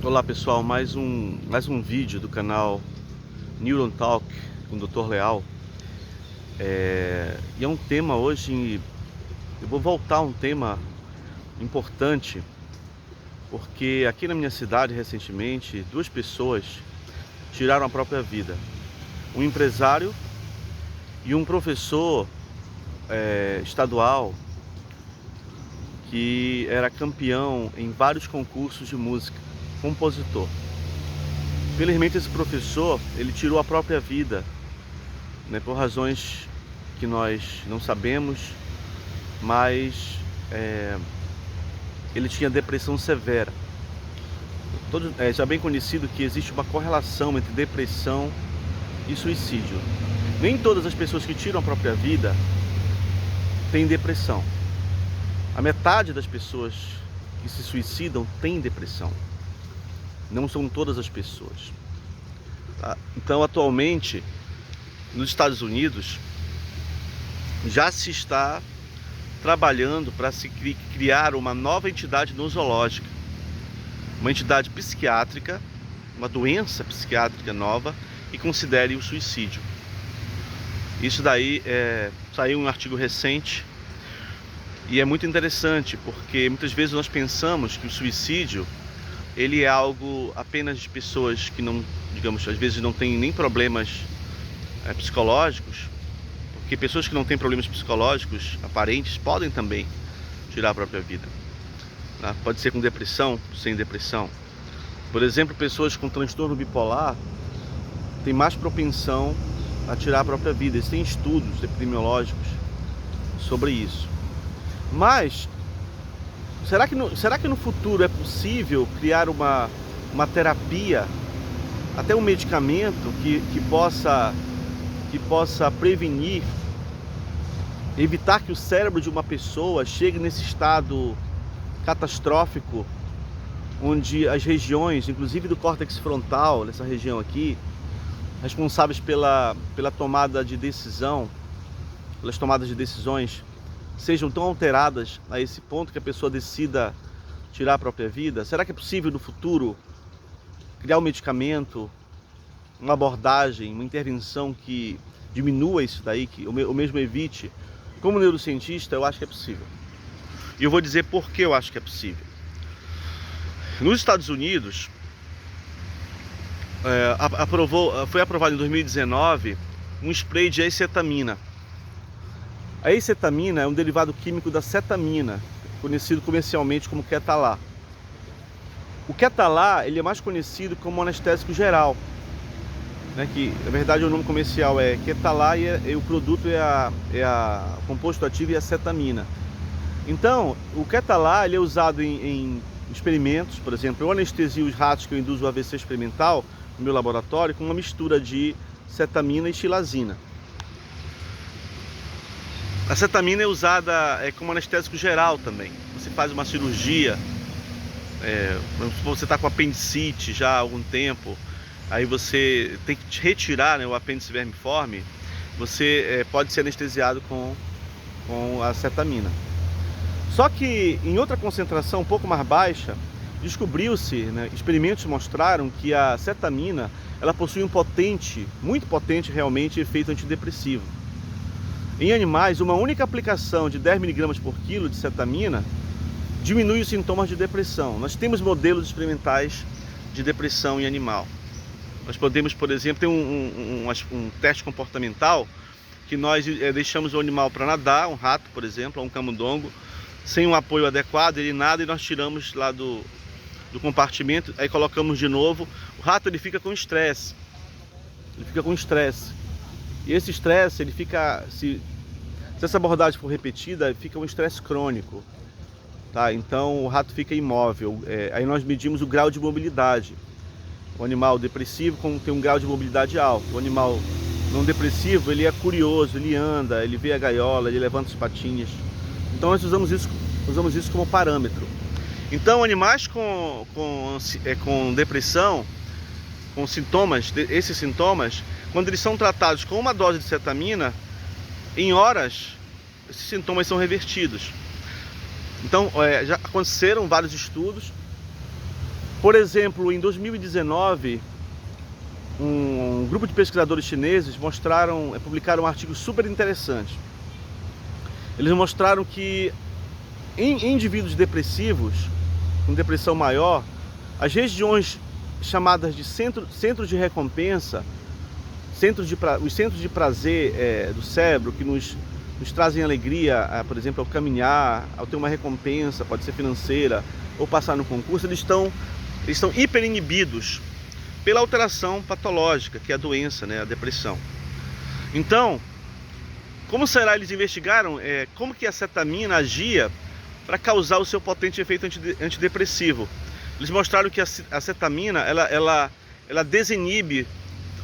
Olá pessoal, mais um vídeo do canal Neuron Talk com o Dr. Leal. E é um tema hoje, eu vou voltar a um tema importante, porque aqui na minha cidade recentemente, duas pessoas tiraram a própria vida. Um empresário e um professor estadual que era campeão em vários concursos de música, compositor. Felizmente esse professor, ele tirou a própria vida, por razões que nós não sabemos, mas ele tinha depressão severa. Já bem conhecido que existe uma correlação entre depressão e suicídio. Nem todas as pessoas que tiram a própria vida têm depressão. A metade das pessoas que se suicidam tem depressão. Não são todas as pessoas. Tá? Então, atualmente, nos Estados Unidos, já se está trabalhando para se criar uma nova entidade nosológica. Uma entidade psiquiátrica, uma doença psiquiátrica nova, que considere o suicídio. Isso daí saiu um artigo recente. E é muito interessante, porque muitas vezes nós pensamos que o suicídio, ele é algo apenas de pessoas que não, digamos, às vezes não têm nem problemas psicológicos, porque pessoas que não têm problemas psicológicos aparentes podem também tirar a própria vida. Tá? Pode ser com depressão, sem depressão. Por exemplo, pessoas com transtorno bipolar têm mais propensão a tirar a própria vida. Existem estudos epidemiológicos sobre isso. Mas, será que no futuro é possível criar uma terapia, até um medicamento que possa prevenir, evitar que o cérebro de uma pessoa chegue nesse estado catastrófico, onde as regiões, inclusive do córtex frontal, nessa região aqui, responsáveis pela tomada de decisão, pelas tomadas de decisões, sejam tão alteradas a esse ponto que a pessoa decida tirar a própria vida? Será que é possível no futuro criar um medicamento, uma abordagem, uma intervenção que diminua isso daí, que ou mesmo evite? Como neurocientista, eu acho que é possível. E eu vou dizer por que eu acho que é possível. Nos Estados Unidos, foi aprovado em 2019 um spray de acetamina. A acetamina é um derivado químico da cetamina, conhecido comercialmente como Ketalá. O Ketalá, ele é mais conhecido como anestésico geral, que na verdade o nome comercial é Ketalá e o produto o composto ativo é a cetamina. Então, o Ketalá, ele é usado em experimentos. Por exemplo, eu anestesio os ratos que eu induzo o AVC experimental no meu laboratório com uma mistura de cetamina e xilazina. A cetamina é usada como anestésico geral também. Você faz uma cirurgia, você está com apendicite já há algum tempo, aí você tem que retirar o apêndice vermiforme, você pode ser anestesiado com a cetamina. Só que em outra concentração um pouco mais baixa, descobriu-se, experimentos mostraram que a cetamina, ela possui um muito potente realmente, efeito antidepressivo. Em animais, uma única aplicação de 10 mg por quilo de cetamina diminui os sintomas de depressão. Nós temos modelos experimentais de depressão em animal. Nós podemos, por exemplo, ter um teste comportamental que nós deixamos o animal para nadar, um rato, por exemplo, ou um camundongo, sem um apoio adequado, ele nada e nós tiramos lá do compartimento, aí colocamos de novo. O rato, ele fica com estresse. E esse estresse, ele fica, se essa abordagem for repetida, fica um estresse crônico, tá? Então o rato fica imóvel. Aí nós medimos o grau de mobilidade. O animal depressivo tem um grau de mobilidade alto. O animal não depressivo, ele é curioso, ele anda, ele vê a gaiola, ele levanta as patinhas. Então nós usamos isso como parâmetro. Então animais com depressão, com esses sintomas, quando eles são tratados com uma dose de cetamina, em horas, esses sintomas são revertidos. Então, já aconteceram vários estudos Por exemplo, em 2019, um grupo de pesquisadores chineses publicaram um artigo super interessante. Eles mostraram que em indivíduos depressivos, com depressão maior, as regiões chamadas de centros de recompensa, os centros de prazer do cérebro, que nos trazem alegria, por exemplo, ao caminhar, ao ter uma recompensa, pode ser financeira, ou passar no concurso, eles estão hiperinibidos pela alteração patológica, que é a doença, né, a depressão. Então, como será? Eles investigaram como que a cetamina agia para causar o seu potente efeito antidepressivo. Eles mostraram que a cetamina ela desinibe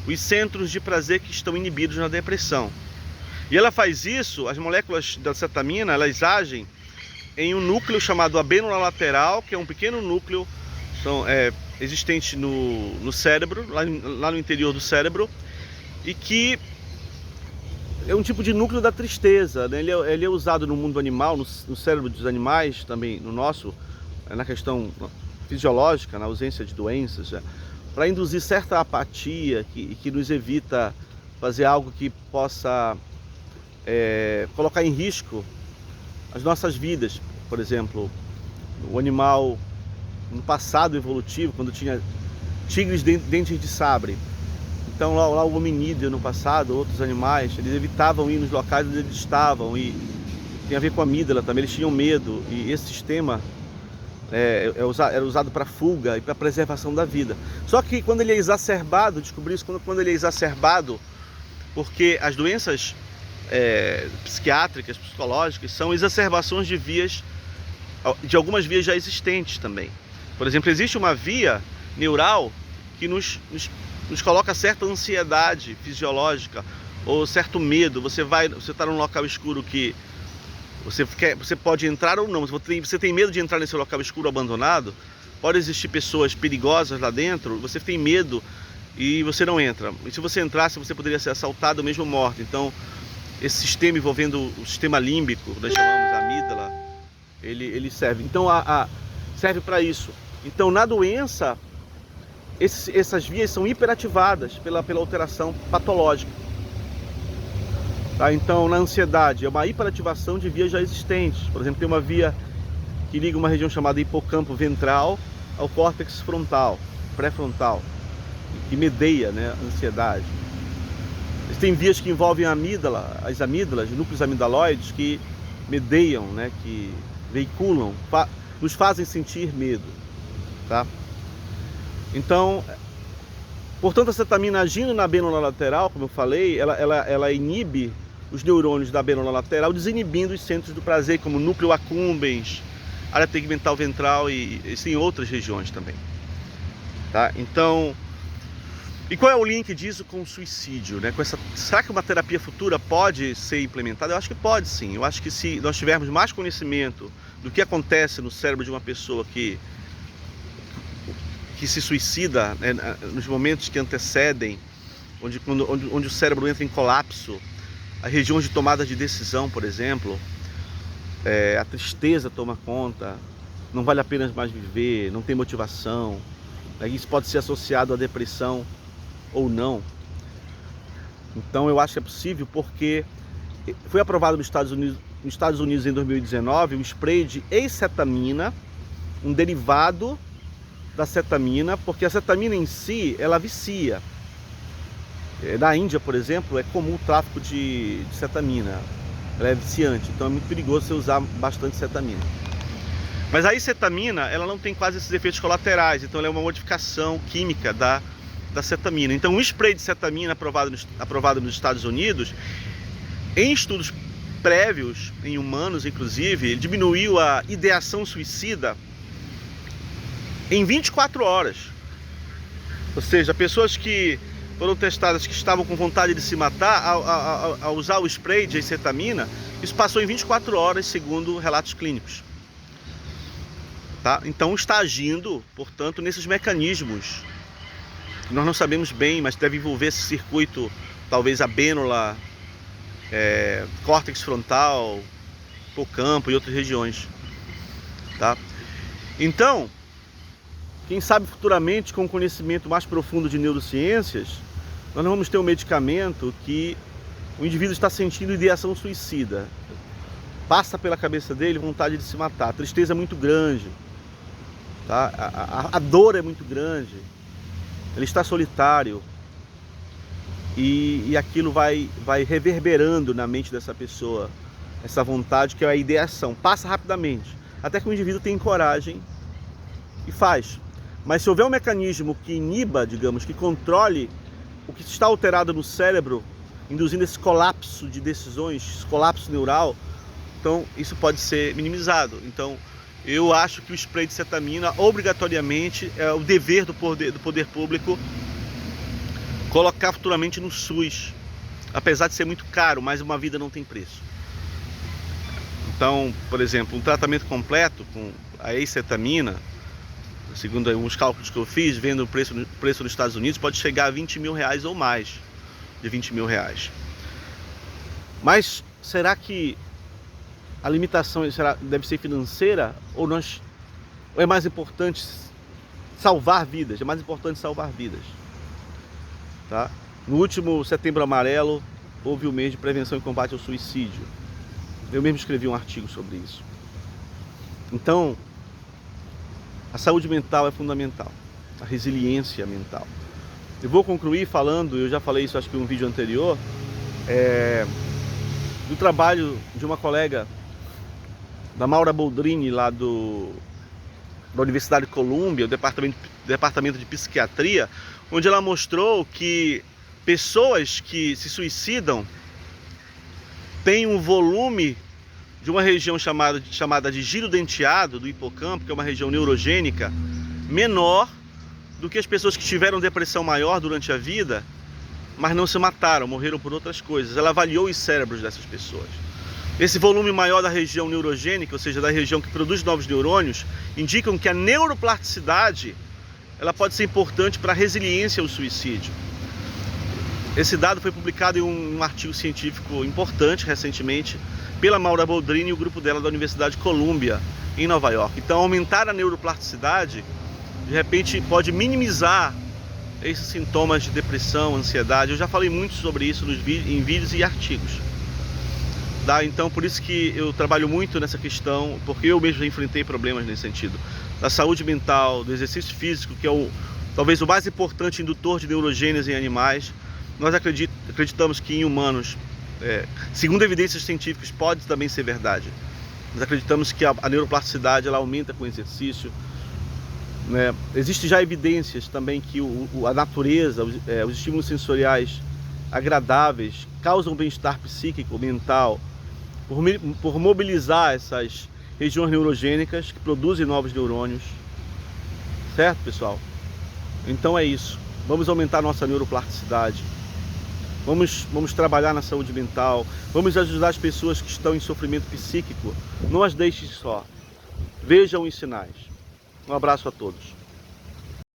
os centros de prazer que estão inibidos na depressão. E ela faz isso, as moléculas da cetamina, elas agem em um núcleo chamado abenolalateral, que é um pequeno núcleo existente no cérebro, lá no interior do cérebro, e que é um tipo de núcleo da tristeza, né? Ele é usado no mundo animal, no cérebro dos animais, também no nosso, na questão fisiológica, na ausência de doenças, para induzir certa apatia que nos evita fazer algo que possa colocar em risco as nossas vidas. Por exemplo, o animal no passado evolutivo, quando tinha tigres dentes de sabre, então lá o hominídeo no passado, outros animais, eles evitavam ir nos locais onde eles estavam, e tem a ver com a amígdala também, eles tinham medo, e esse sistema era usado para fuga e para preservação da vida. Só que quando ele é exacerbado, descobri isso quando ele é exacerbado, porque as doenças psiquiátricas, psicológicas, são exacerbações de algumas vias já existentes também. Por exemplo, existe uma via neural que nos coloca certa ansiedade fisiológica ou certo medo. Você está num local escuro que você pode entrar ou não. Você tem medo de entrar nesse local escuro abandonado. Pode existir pessoas perigosas lá dentro. Você tem medo e você não entra. E se você entrasse, você poderia ser assaltado ou mesmo morto. Então, esse sistema envolvendo o sistema límbico, nós chamamos a amígdala, ele serve. Então, serve para isso. Então, na doença, essas vias são hiperativadas pela alteração patológica. Tá? Então, na ansiedade, é uma hiperativação de vias já existentes. Por exemplo, tem uma via que liga uma região chamada hipocampo ventral ao córtex frontal, pré-frontal, que medeia, né, a ansiedade. Tem vias que envolvem a amígdala, as amígdalas, núcleos amidaloides, que medeiam, né, que veiculam, nos fazem sentir medo. Tá? Então, portanto, a cetamina agindo na abênula lateral, como eu falei, ela inibe os neurônios da abênula lateral, desinibindo os centros do prazer, como núcleo accumbens, área tegmental ventral e em outras regiões também. Tá? Então, e qual é o link disso com o suicídio, né? Será que uma terapia futura pode ser implementada? Eu acho que pode, sim. Eu acho que se nós tivermos mais conhecimento do que acontece no cérebro de uma pessoa que se suicida, né, nos momentos que antecedem, onde o cérebro entra em colapso, as regiões de tomada de decisão, por exemplo, a tristeza toma conta, não vale a pena mais viver, não tem motivação, isso pode ser associado à depressão ou não. Então eu acho que é possível, porque foi aprovado nos Estados Unidos em 2019 o spray de acetamina, um derivado da cetamina, porque a cetamina em si, ela vicia. Na Índia, por exemplo, é comum o tráfico de cetamina. Ela é viciante, então é muito perigoso você usar bastante cetamina. Mas a cetamina, ela não tem quase esses efeitos colaterais, então ela é uma modificação química da cetamina. Então o spray de cetamina aprovado nos Estados Unidos, em estudos prévios, em humanos inclusive, ele diminuiu a ideação suicida em 24 horas. Ou seja, pessoas que foram testadas que estavam com vontade de se matar, ao usar o spray de acetamina, isso passou em 24 horas, segundo relatos clínicos. Tá? Então está agindo, portanto, nesses mecanismos que nós não sabemos bem, mas deve envolver esse circuito, talvez abênula, córtex frontal, hipocampo e outras regiões. Tá? Então, quem sabe futuramente, com conhecimento mais profundo de neurociências, nós não vamos ter um medicamento que o indivíduo está sentindo ideação suicida. Passa pela cabeça dele vontade de se matar. A tristeza é muito grande, tá? A dor é muito grande. Ele está solitário. E aquilo vai reverberando na mente dessa pessoa. Essa vontade que é a ideação. Passa rapidamente. Até que o indivíduo tem coragem e faz. Mas se houver um mecanismo que iniba, digamos, que controle o que está alterado no cérebro, induzindo esse colapso de decisões, esse colapso neural, então isso pode ser minimizado. Então eu acho que o spray de cetamina, obrigatoriamente, é o dever do poder público colocar futuramente no SUS, apesar de ser muito caro, mas uma vida não tem preço. Então, por exemplo, um tratamento completo com a ex-cetamina, segundo alguns cálculos que eu fiz, vendo o preço nos Estados Unidos, pode chegar a 20 mil reais ou mais de 20 mil reais. Mas será que a limitação deve ser financeira ou é mais importante salvar vidas? É mais importante salvar vidas. Tá? No último Setembro Amarelo, houve o mês de prevenção e combate ao suicídio. Eu mesmo escrevi um artigo sobre isso. Então, a saúde mental é fundamental, a resiliência mental. Eu vou concluir falando, eu já falei isso acho que em um vídeo anterior, do trabalho de uma colega, da Maura Boldrini, lá da Universidade de Colômbia, o departamento de psiquiatria, onde ela mostrou que pessoas que se suicidam têm um volume de uma região chamada de giro denteado do hipocampo, que é uma região neurogênica, menor do que as pessoas que tiveram depressão maior durante a vida, mas não se mataram, morreram por outras coisas. Ela avaliou os cérebros dessas pessoas. Esse volume maior da região neurogênica, ou seja, da região que produz novos neurônios, indicam que a neuroplasticidade ela pode ser importante para a resiliência ao suicídio. Esse dado foi publicado em um artigo científico importante recentemente pela Maura Boldrini e o grupo dela da Universidade de Colômbia, em Nova York. Então, aumentar a neuroplasticidade, de repente, pode minimizar esses sintomas de depressão, ansiedade. Eu já falei muito sobre isso em vídeos e artigos. Então, por isso que eu trabalho muito nessa questão, porque eu mesmo já enfrentei problemas nesse sentido. Da saúde mental, do exercício físico, que é talvez o mais importante indutor de neurogênese em animais. Nós acreditamos que em humanos, segundo evidências científicas, pode também ser verdade. Nós acreditamos que a neuroplasticidade ela aumenta com o exercício. Né? Existem já evidências também que a natureza, os estímulos sensoriais agradáveis causam bem-estar psíquico, mental, por mobilizar essas regiões neurogênicas que produzem novos neurônios. Certo, pessoal? Então é isso. Vamos aumentar a nossa neuroplasticidade. Vamos trabalhar na saúde mental. Vamos ajudar as pessoas que estão em sofrimento psíquico. Não as deixe só. Vejam os sinais. Um abraço a todos.